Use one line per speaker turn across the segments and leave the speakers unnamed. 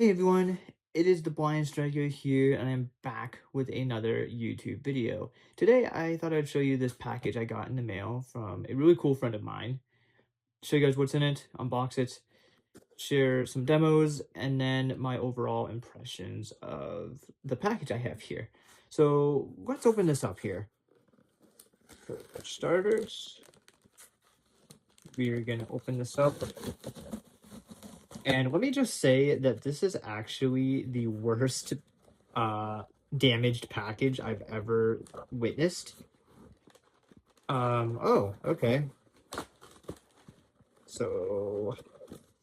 Hey everyone, it is the Blind Striker here, and I'm back with another YouTube video. Today, I thought I'd show you this package I got in the mail from a really cool friend of mine. Show you guys what's in it, unbox it, share some demos, and then my overall impressions of the package I have here. So let's open this up here. For starters, we're gonna open this up. And let me just say that this is actually the worst damaged package I've ever witnessed. Oh, okay. So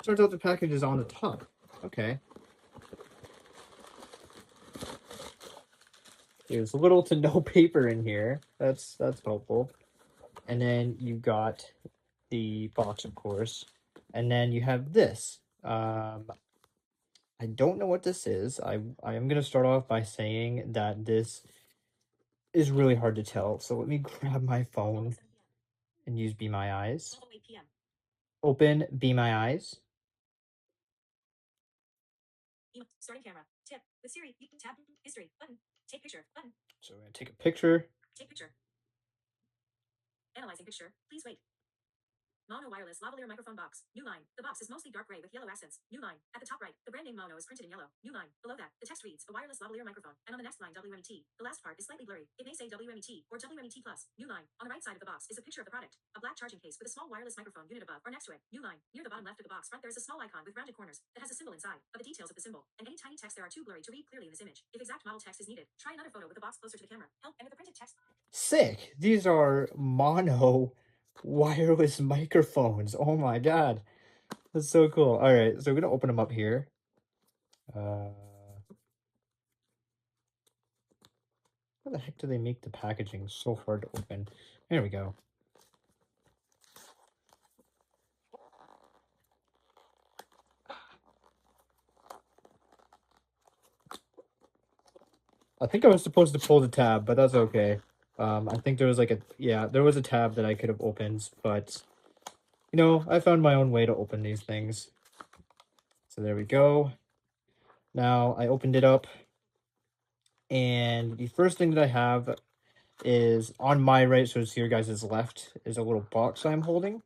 turns out the package is on the top. Okay. There's little to no paper in here. That's helpful. And then you got the box, of course. And then you have this. I don't know what this is. I am gonna start off by saying that this is really hard to tell. So let me grab my phone and use Be My Eyes. Open Be My Eyes.
Starting camera. Tip. With Siri. Tab. History. Button. Take picture. Button.
So we're gonna take a picture.
Take picture. Analyzing picture. Please wait. Maono wireless lavalier microphone box. New line. The box is mostly dark gray with yellow accents. New line. At the top right, the brand name Maono is printed in yellow. New line. Below that, the text reads a wireless lavalier microphone. And on the next line, WMET. The last part is slightly blurry. It may say WMET or WMET plus. New line. On the right side of the box is a picture of the product. A black charging case with a small wireless microphone unit above or next to it. New line. Near the bottom left of the box front, there is a small icon with rounded corners that has a symbol inside. But the details of the symbol and any tiny text there are too blurry to read clearly in this image. If exact model text is needed, try another photo with the box closer to the camera. Help enter the printed text.
Sick. These are mono wireless microphones. Oh my god. That's so cool. All right, so we're gonna open them up here. How the heck do they make the packaging so hard to open? There we go. I think I was supposed to pull the tab, but that's okay. I think there was like there was a tab that I could have opened, but you know, I found my own way to open these things. So there we go. Now I opened it up, and the first thing that I have is on my right, so it's your guys' left, is a little box I'm holding.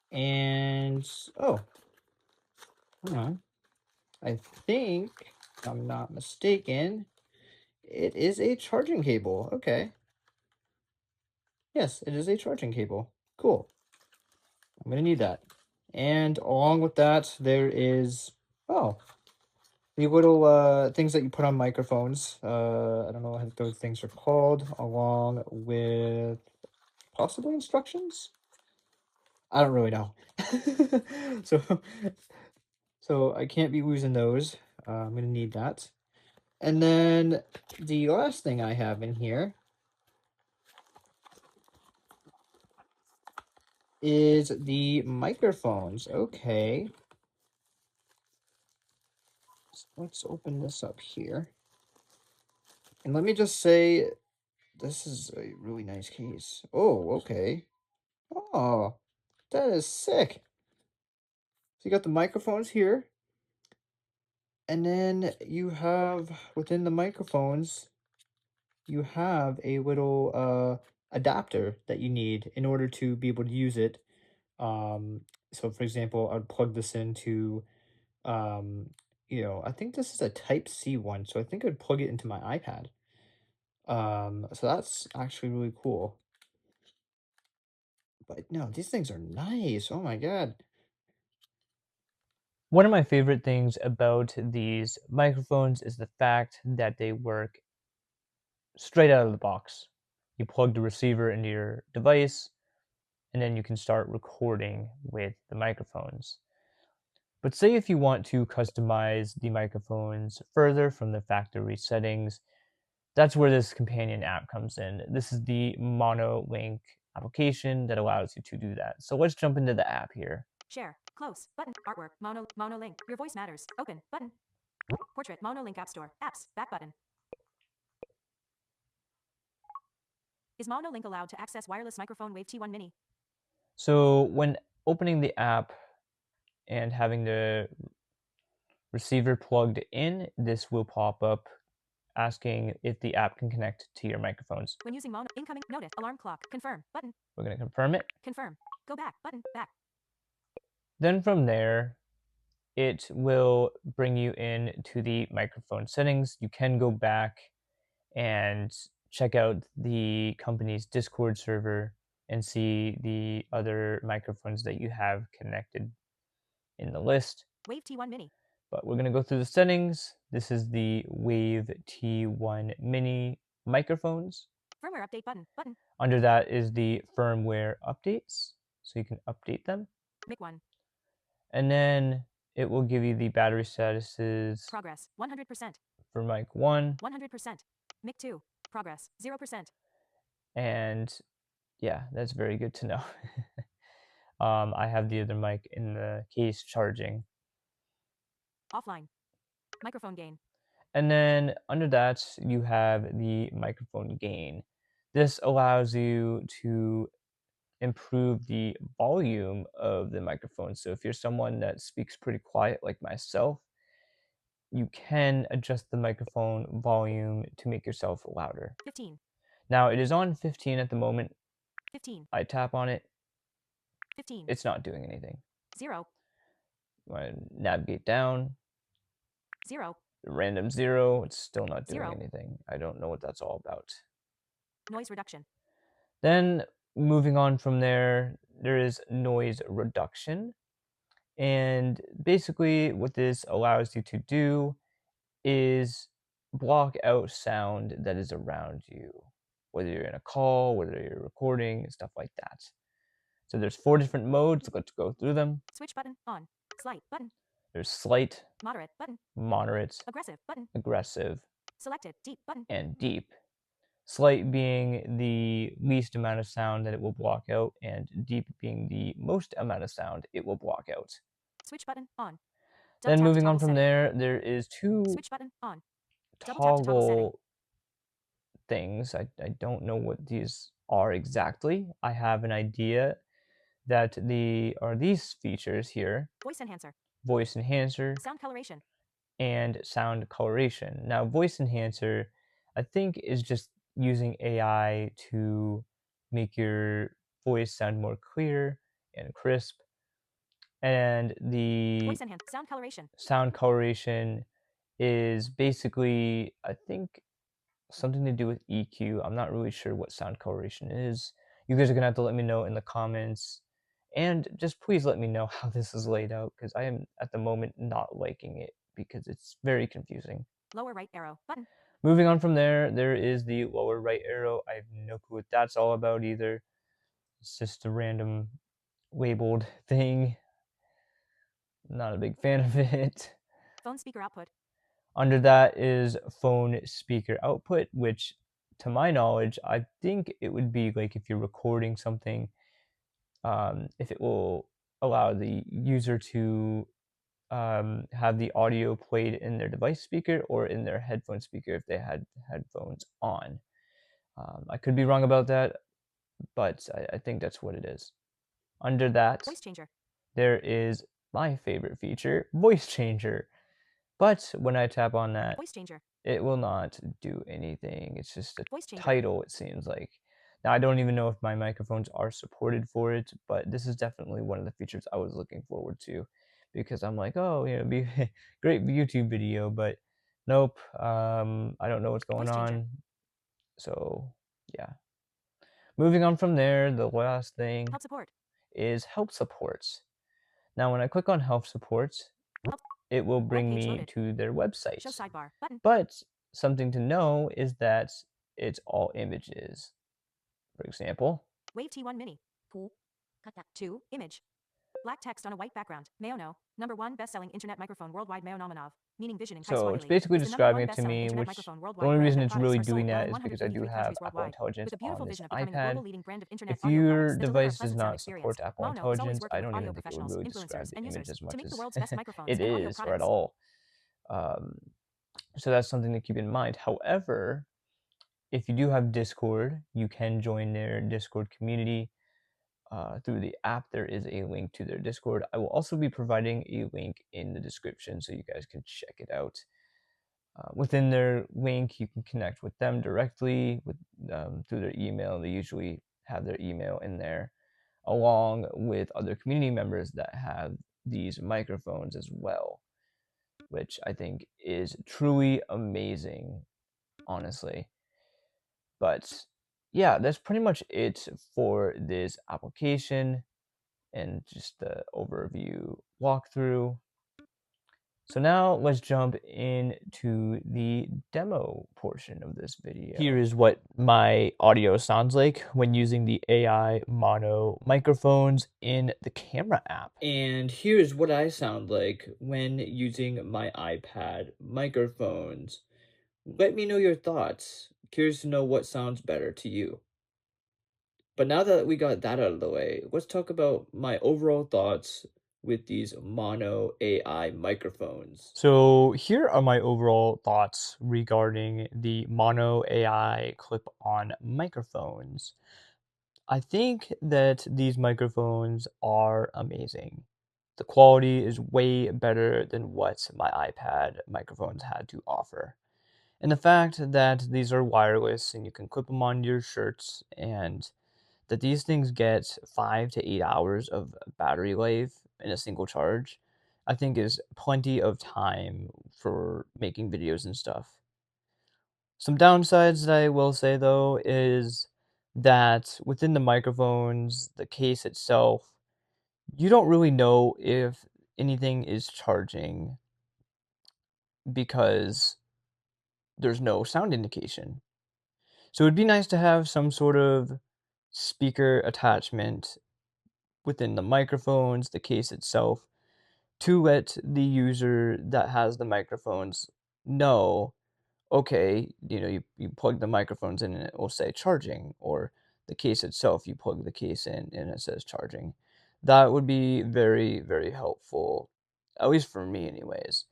And oh, hold on. I think, if I'm not mistaken, it is a charging cable. Okay. Yes, it is a charging cable. Cool. I'm gonna need that. And along with that, there is the little things that you put on microphones. I don't know what those things are called, along with possibly instructions. I don't really know. so so I can't be losing those. I'm gonna need that. And then the last thing I have in here is the microphones. Okay. So let's open this up here. And let me just say, this is a really nice case. Oh, okay. Oh, that is sick. So you got the microphones here. And then you have, within the microphones, you have a little adapter that you need in order to be able to use it. So for example, I would plug this into, um, I think this is a Type C one, so I think I'd plug it into my iPad. So that's actually really cool. But no, these things are nice. Oh my god.
One of my favorite things about these microphones is the fact that they work straight out of the box. You plug the receiver into your device, and then you can start recording with the microphones. But say if you want to customize the microphones further from the factory settings, that's where this companion app comes in. This is the Maono Link application that allows you to do that. So let's jump into the app here.
Share. Close. Button. Artwork. Maono Link. Your voice matters. Open. Button. Portrait. Maono Link App Store. Apps. Back button. Is Maono Link allowed to access wireless microphone Wave T1 Mini?
So when opening the app and having to receiver plugged in, this will pop up asking if the app can connect to your microphones.
When using Maono, incoming notice, alarm clock, confirm, button,
We're going to confirm it.
confirm, go back, button, back.
Then from there, it will bring you in to the microphone settings. You can go back and check out the company's Discord server and see the other microphones that you have connected in the list.
Wave T1 Mini.
But we're going to go through the settings. This is the Wave T1 Mini microphones.
Firmware update button, button.
Under that is the firmware updates, so you can update them.
Mic 1.
And then it will give you the battery statuses.
Progress, 100%.
For mic 1.
100%. Mic 2. Progress, 0%.
And yeah, that's very good to know. I have the other mic in the case charging.
Offline. Microphone gain.
And then under that, you have the microphone gain. This allows you to improve the volume of the microphone. So if you're someone that speaks pretty quiet like myself, you can adjust the microphone volume to make yourself louder.
15.
Now it is on 15 at the moment.
15.
I tap on it.
15.
It's not doing anything.
0.
When I navigate down,
0.
random 0, it's still not doing
0.
anything. I don't know what that's all about.
Noise reduction.
Then moving on from there, there is noise reduction. And basically what this allows you to do is block out sound that is around you, whether you're in a call, whether you're recording, stuff like that. So there's 4 different modes. Let's go through them.
Switch button, on. Slight button.
There's slight,
Moderate button.
moderate,
Aggressive button.
aggressive,
Selected, deep button.
and deep. Slight being the least amount of sound that it will block out, and deep being the most amount of sound it will block out.
Switch button, on.
Then
Double tap to
moving on
toggle
from
setting.
there is 2
Switch button, on. Double tap to toggle setting.
toggle things. I don't know what these are exactly. I have an idea that these features here:
Voice enhancer,
voice enhancer,
sound coloration,
and sound coloration. Now, voice enhancer, I think, is just using AI to make your voice sound more clear and crisp. And the
voice enhance, sound coloration,
sound coloration is basically, I think, something to do with EQ. I'm not really sure what sound coloration is. You guys are gonna have to let me know in the comments. And just please let me know how this is laid out, because I am at the moment not liking it because it's very confusing.
lower right arrow button.
Moving on from there, there is the lower right arrow. I have no clue what that's all about either. It's just a random labeled thing. Not a big fan of it.
Phone speaker output.
Under that is phone speaker output, which to my knowledge, I think it would be like if you're recording something, if it will allow the user to have the audio played in their device speaker or in their headphone speaker if they had headphones on. I could be wrong about that, but I think that's what it is. Under that,
Voice changer.
there is my favorite feature, voice changer. But when I tap on that,
Voice changer.
it will not do anything. It's just a
Voice changer.
title, it seems like. Now, I don't even know if my microphones are supported for it, but this is definitely one of the features I was looking forward to, because I'm like, oh, you know, be a great YouTube video, but nope, I don't know what's going
Voice changer.
on. So, yeah. Moving on from there, the last thing
Help support.
is help supports. Now, when I click on help supports,
Help.
it will bring
Web page
me
loaded.
to their website.
Show sidebar button.
But something to know is that it's all images. For example,
Wave T1 Mini.
图 kata
Two, image. Black text on a white background. Maono, #1 best-selling internet microphone worldwide. Maono, meaning vision in
so it's
Kiswahili,
basically
is the #1
describing it to
best-selling
me,
internet
which
microphone
the
worldwide
only
brand
reason
and
it's
products
really
are sold
doing
well
that
in
is because I do
153
have
countries
Apple
worldwide.
Intelligence
With a
on
beautiful
this
vision of becoming a global
iPad.
leading brand of internet
If
audio
your
products that deliver a
device does
pleasant sound
not
experience.
support Apple
Maono is always
Intelligence,
working
I
with
don't
audio
even think it would
professionals,
really
influencers,
describe the
and
image
users
as
to
much
make the
as
world's best microphones
it
and audio
is, or at
products.
all. So that's something to keep in mind. However, if you do have Discord, you can join their Discord community. through the app, there is a link to their Discord. I will also be providing a link in the description so you guys can check it out. Within their link, you can connect with them directly through their email. They usually have their email in there, along with other community members that have these microphones as well, which I think is truly amazing, honestly. But yeah, that's pretty much it for this application and just the overview walkthrough. So now let's jump into the demo portion of this video. Here is what my audio sounds like when using the AI mono microphones in the camera app. And here's what I sound like when using my iPad microphones. Let me know your thoughts. Curious to know what sounds better to you. But now that we got that out of the way, let's talk about my overall thoughts with these mono AI microphones. So here are my overall thoughts regarding the mono AI clip-on microphones. I think that these microphones are amazing. The quality is way better than what my iPad microphones had to offer. And the fact that these are wireless and you can clip them on your shirts, and that these things get 5 to 8 hours of battery life in a single charge, I think is plenty of time for making videos and stuff. Some downsides that I will say though is that within the microphones, the case itself, you don't really know if anything is charging because there's no sound indication. So it'd be nice to have some sort of speaker attachment within the microphones, the case itself, to let the user that has the microphones know, okay, you plug the microphones in and it will say charging, or the case itself, you plug the case in and it says charging. That would be very, very helpful, at least for me, anyways.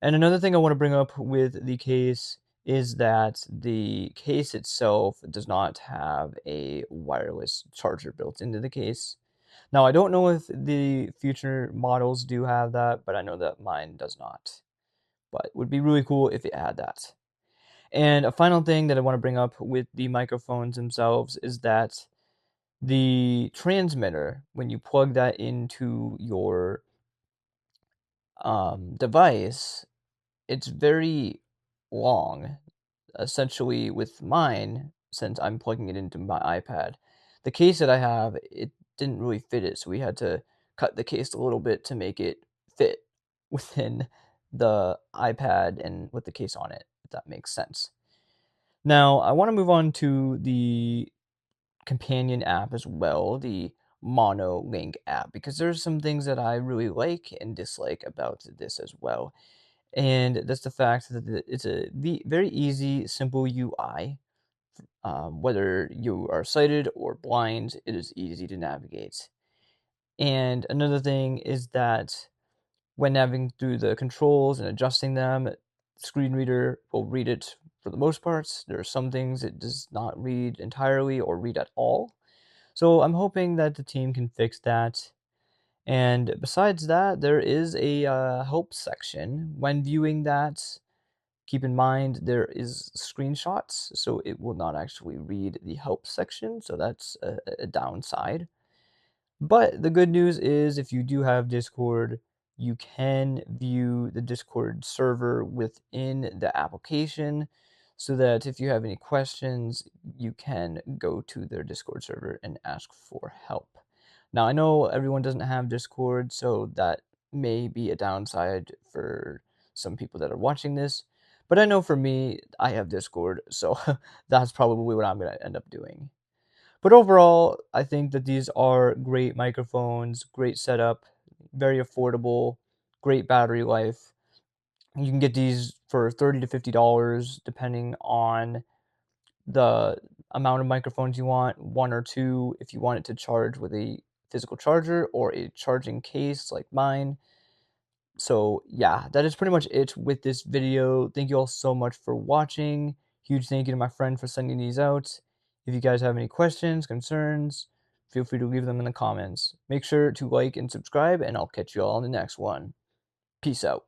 And another thing I want to bring up with the case is that the case itself does not have a wireless charger built into the case. Now, I don't know if the future models do have that, but I know that mine does not. But it would be really cool if it had that. And a final thing that I want to bring up with the microphones themselves is that the transmitter, when you plug that into your device, it's very long. Essentially, with mine, since I'm plugging it into my iPad, the case that I have, it didn't really fit it, so we had to cut the case a little bit to make it fit within the iPad and with the case on it, if that makes sense. Now, I want to move on to the companion app as well, the Maono Link app, because there's some things that I really like and dislike about this as well. And that's the fact that it's a very easy, simple UI. Whether you are sighted or blind, it is easy to navigate. And another thing is that when navigating through the controls and adjusting them, screen reader will read it for the most parts. There are some things it does not read entirely or read at all. So I'm hoping that the team can fix that. And besides that, there is a help section. When viewing that, keep in mind there is screenshots, so it will not actually read the help section. So that's a downside. But the good news is if you do have Discord, you can view the Discord server within the application so that if you have any questions, you can go to their Discord server and ask for help. Now, I know everyone doesn't have Discord, so that may be a downside for some people that are watching this. But I know for me, I have Discord, so that's probably what I'm going to end up doing. But overall, I think that these are great microphones, great setup, very affordable, great battery life. You can get these for $30 to $50 depending on the amount of microphones you want, one or two if you want it to charge with a physical charger or a charging case like mine. So yeah, that is pretty much it with this video. Thank you all so much for watching. Huge thank you to my friend for sending these out. If you guys have any questions, concerns, feel free to leave them in the comments. Make sure to like and subscribe, and I'll catch you all in the next one. Peace out.